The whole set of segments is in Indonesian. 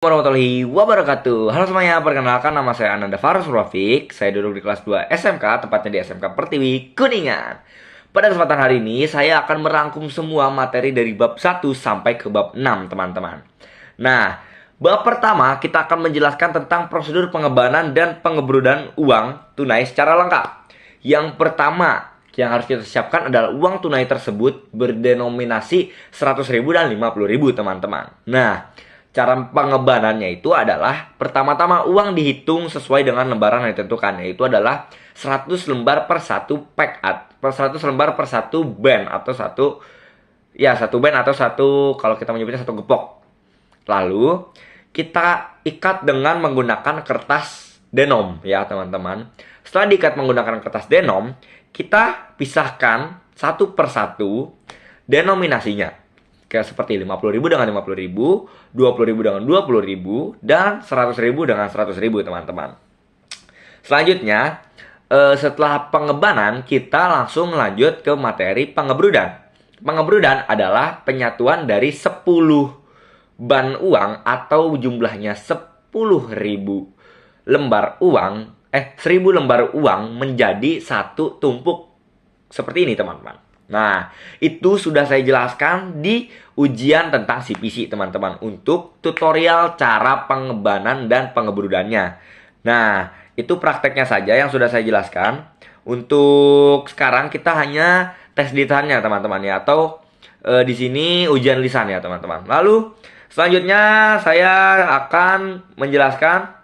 Warahmatullahi wabarakatuh. Halo semuanya, perkenalkan nama saya Ananda Farus Rafiq. Saya duduk di kelas 2 SMK, tepatnya di SMK Pertiwi Kuningan. Pada kesempatan hari ini, saya akan merangkum semua materi dari bab 1 sampai ke bab 6, teman-teman. Nah, bab pertama kita akan menjelaskan tentang prosedur pengebanan dan pengebrudan uang tunai secara lengkap. Yang pertama yang harus kita siapkan adalah uang tunai tersebut berdenominasi 100.000 dan 50.000, teman-teman. Nah, cara pengebanannya itu adalah pertama-tama uang dihitung sesuai dengan lembaran yang ditentukan, yaitu adalah 100 lembar per satu pack, per 100 lembar per satu band atau satu band atau kalau kita menyebutnya satu gepok. Lalu kita ikat dengan menggunakan kertas denom ya, teman-teman. Setelah diikat menggunakan kertas denom, kita pisahkan satu per satu denominasinya. Kayak seperti 50.000 dengan 50.000, 20.000 dengan 20.000, dan 100.000 dengan 100.000, teman-teman. Selanjutnya, setelah pengebanan, kita langsung lanjut ke materi pengebrudan. Pengebrudan adalah penyatuan dari 10 ban uang atau jumlahnya 10.000 lembar uang, 1.000 lembar uang menjadi satu tumpuk seperti ini, teman-teman. Nah, itu sudah saya jelaskan di ujian tentang CPC, teman-teman, untuk tutorial cara pengebanan dan pengebrudannya. Nah, itu prakteknya saja yang sudah saya jelaskan. Untuk sekarang kita hanya tes lisannya, teman-teman ya, atau di sini ujian lisan ya, teman-teman. Lalu selanjutnya saya akan menjelaskan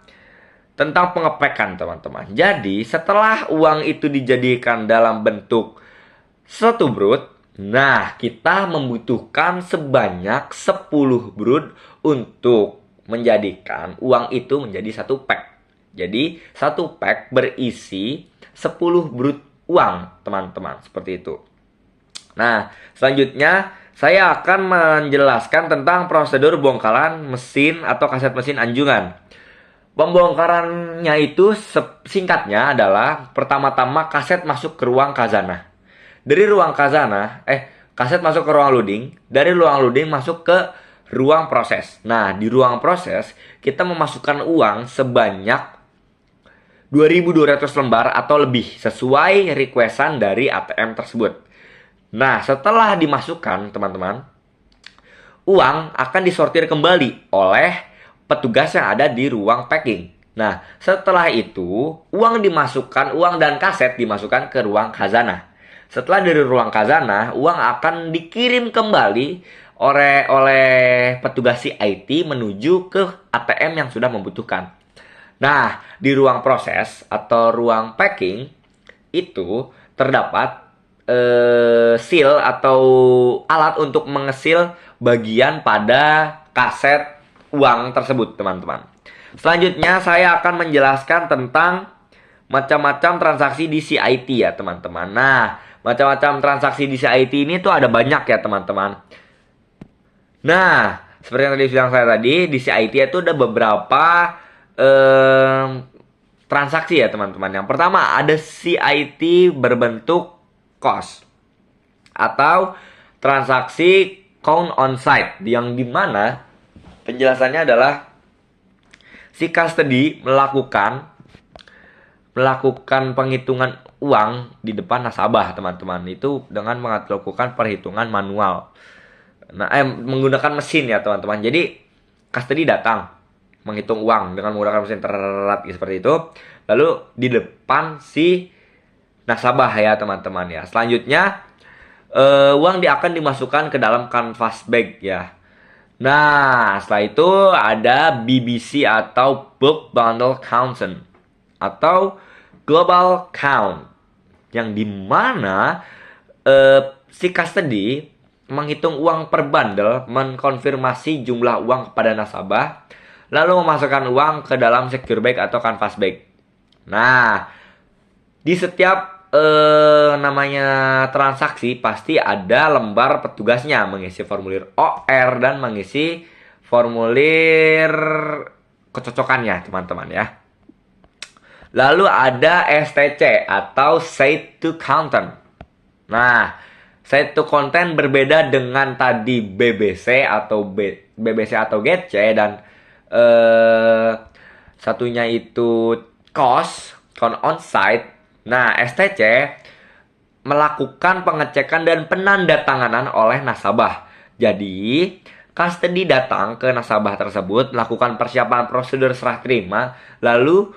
tentang pengepekan, teman-teman. Jadi, setelah uang itu dijadikan dalam bentuk satu brood, nah kita membutuhkan sebanyak 10 brood untuk menjadikan uang itu menjadi satu pack. Jadi satu pack berisi 10 brood uang, teman-teman, seperti itu. Nah, selanjutnya saya akan menjelaskan tentang prosedur bongkaran mesin atau kaset mesin anjungan. Pembongkarannya itu singkatnya adalah pertama-tama kaset masuk ke ruang khazanah. Dari ruang khazanah, kaset masuk ke ruang loading. Dari ruang loading masuk ke ruang proses. Nah, di ruang proses kita memasukkan uang sebanyak 2.200 lembar atau lebih sesuai requestan dari ATM tersebut. Nah, setelah dimasukkan, teman-teman, uang akan disortir kembali oleh petugas yang ada di ruang packing. Nah, setelah itu uang dan kaset dimasukkan ke ruang khazanah. Setelah dari ruang khazanah, uang akan dikirim kembali oleh petugas CIT menuju ke ATM yang sudah membutuhkan. Nah, di ruang proses atau ruang packing itu terdapat seal atau alat untuk mengesil bagian pada kaset uang tersebut, teman-teman. Selanjutnya saya akan menjelaskan tentang macam-macam transaksi di CIT ya, teman-teman. Nah, macam-macam transaksi di CIT ini tuh ada banyak ya, teman-teman. Nah, seperti yang tadi bilang saya tadi, di CIT itu ada beberapa transaksi ya, teman-teman. Yang pertama ada CIT berbentuk cost atau transaksi count on site, yang dimana penjelasannya adalah si custody melakukan penghitungan uang di depan nasabah, teman-teman, itu dengan melakukan perhitungan manual. Nah, menggunakan mesin ya, teman-teman. Jadi custody datang menghitung uang dengan menggunakan mesin seperti itu. Lalu di depan si nasabah ya, teman-teman ya. Selanjutnya uang akan dimasukkan ke dalam canvas bag ya. Nah, setelah itu ada BBC atau Bulk Bundle Counting atau Global Count, yang dimana si custody menghitung uang per bundle, mengkonfirmasi jumlah uang kepada nasabah, lalu memasukkan uang ke dalam secure bag atau canvas bag. Nah, di setiap namanya transaksi pasti ada lembar petugasnya mengisi formulir OR dan mengisi formulir kecocokannya, teman-teman ya. Lalu ada STC atau Set to Content. Nah, Set to Content berbeda dengan tadi BBC atau GC dan eh satunya itu count on site. Nah, STC melakukan pengecekan dan penandatanganan oleh nasabah. Jadi, custody datang ke nasabah tersebut, melakukan persiapan prosedur serah terima, lalu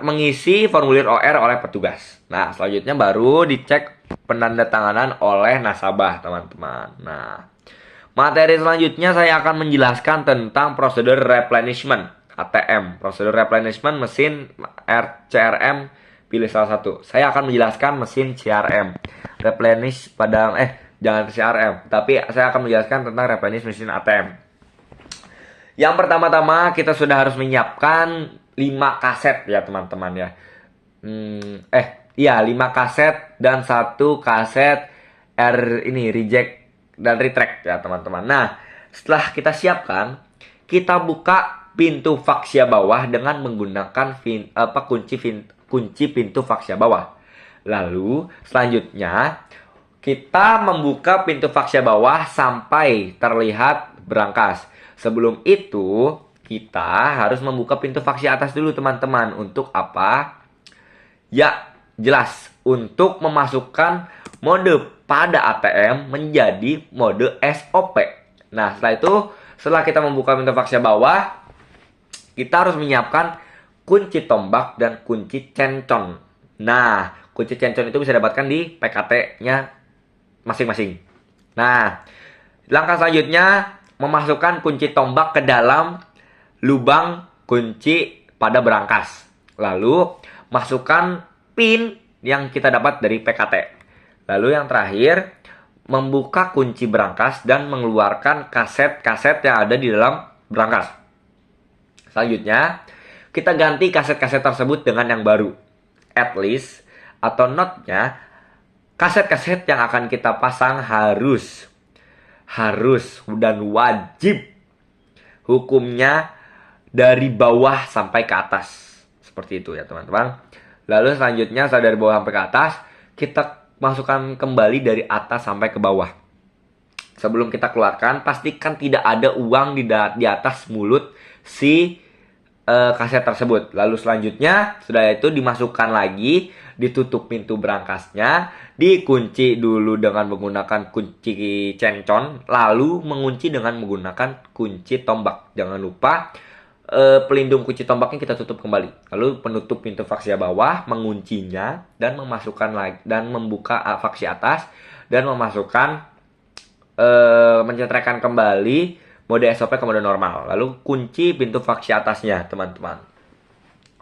mengisi formulir OR oleh petugas. Nah, selanjutnya baru dicek penandatanganan oleh nasabah, teman-teman. Nah, materi selanjutnya saya akan menjelaskan tentang prosedur replenishment ATM. Prosedur replenishment mesin CRM, pilih salah satu. Saya akan menjelaskan mesin CRM. Replenish pada jangan CRM, tapi saya akan menjelaskan tentang replenish mesin ATM. Yang pertama-tama kita sudah harus menyiapkan 5 kaset ya, teman-teman ya. 5 kaset dan 1 kaset reject dan retract ya, teman-teman. Nah, setelah kita siapkan, kita buka pintu faksia bawah dengan menggunakan kunci pintu faksia bawah. Lalu selanjutnya kita membuka pintu faksia bawah sampai terlihat berangkas. Sebelum itu kita harus membuka pintu faksia atas dulu, teman-teman. Untuk apa? Ya, jelas, untuk memasukkan mode pada ATM menjadi mode SOP. Nah, setelah kita membuka pintu faksia bawah, kita harus menyiapkan kunci tombak dan kunci cencon. Nah, kunci cencon itu bisa dapatkan di PKT-nya masing-masing. Nah, langkah selanjutnya memasukkan kunci tombak ke dalam lubang kunci pada berangkas. Lalu, masukkan PIN yang kita dapat dari PKT. Lalu yang terakhir, membuka kunci berangkas dan mengeluarkan kaset-kaset yang ada di dalam berangkas. Selanjutnya, kita ganti kaset-kaset tersebut dengan yang baru. At least atau not-nya, kaset-kaset yang akan kita pasang harus dan wajib hukumnya dari bawah sampai ke atas. Seperti itu ya, teman-teman. Lalu selanjutnya, setelah dari bawah sampai ke atas, kita masukkan kembali dari atas sampai ke bawah. Sebelum kita keluarkan, pastikan tidak ada uang di atas mulut si kaset tersebut. Lalu selanjutnya, sudah itu dimasukkan lagi, ditutup pintu berangkasnya, dikunci dulu dengan menggunakan kunci cencon, lalu mengunci dengan menggunakan kunci tombak. Jangan lupa pelindung kunci tombaknya kita tutup kembali. Lalu penutup pintu faksia bawah, menguncinya dan memasukkan lagi dan membuka faksi atas dan memasukkan mencetrekan kembali mode SOP ke mode normal. Lalu kunci pintu faksi atasnya, teman-teman.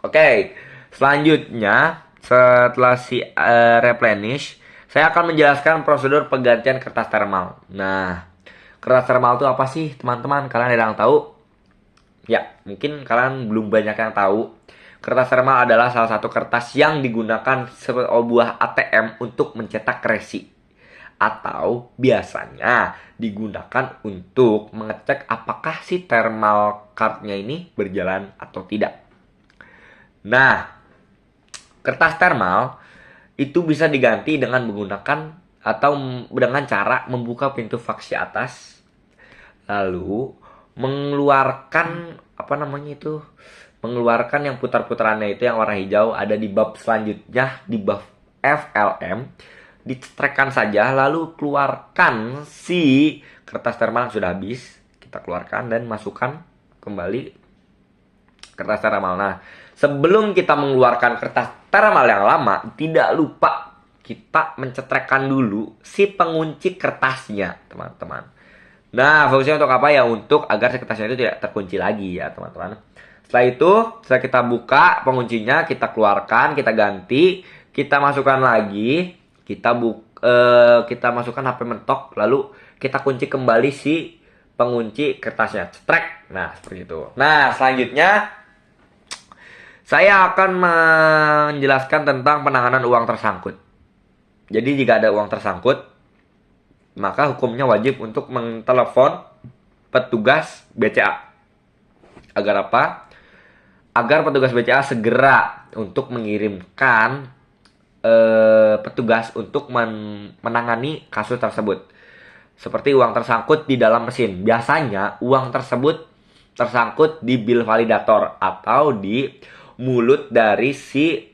Oke, selanjutnya setelah replenish, saya akan menjelaskan prosedur penggantian kertas thermal. Nah, kertas thermal itu apa sih, teman-teman? Kalian ada yang tahu? Ya, mungkin kalian belum banyak yang tahu. Kertas thermal adalah salah satu kertas yang digunakan sebuah ATM untuk mencetak resi. Atau biasanya digunakan untuk mengecek apakah si thermal cardnya ini berjalan atau tidak. Nah, kertas thermal itu bisa diganti dengan menggunakan atau dengan cara membuka pintu faksi atas. Lalu mengeluarkan mengeluarkan yang putar-putarannya itu yang warna hijau ada di bab selanjutnya, di bab FLM. Dicetrekan saja, lalu keluarkan si kertas thermal yang sudah habis. Kita keluarkan dan masukkan kembali kertas thermal. Nah, sebelum kita mengeluarkan kertas thermal yang lama, tidak lupa kita mencetrekan dulu si pengunci kertasnya, teman-teman. Nah, fungsinya untuk apa ya? Untuk agar kertasnya itu tidak terkunci lagi ya, teman-teman. Setelah kita buka penguncinya, kita keluarkan, kita ganti, kita masukkan lagi, kita masukkan HP mentok, lalu kita kunci kembali si pengunci kertasnya, cetrek. Nah, seperti itu. Nah, selanjutnya saya akan menjelaskan tentang penanganan uang tersangkut. Jadi jika ada uang tersangkut, maka hukumnya wajib untuk mentelepon petugas BCA. Agar apa? Agar petugas BCA segera untuk mengirimkan petugas untuk menangani kasus tersebut. Seperti uang tersangkut di dalam mesin. Biasanya uang tersebut tersangkut di bill validator atau di mulut dari si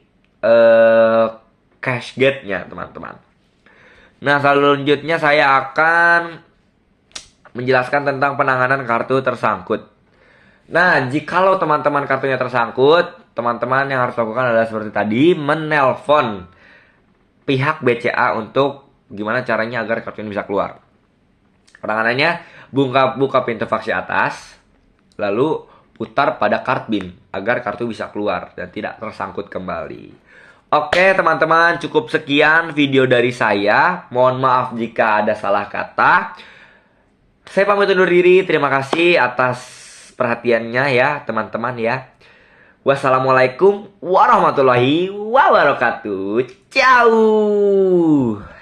cash gate-nya, teman-teman. Nah, selanjutnya saya akan menjelaskan tentang penanganan kartu tersangkut. Nah, jikalau teman-teman kartunya tersangkut, teman-teman yang harus lakukan adalah seperti tadi, menelpon pihak BCA untuk gimana caranya agar kartu ini bisa keluar. Penanganannya, buka pintu faksi atas, lalu putar pada card bin agar kartu bisa keluar dan tidak tersangkut kembali. Oke teman-teman, cukup sekian video dari saya. Mohon maaf jika ada salah kata. Saya pamit undur diri. Terima kasih atas perhatiannya ya teman-teman ya. Wassalamualaikum warahmatullahi wabarakatuh. Ciao.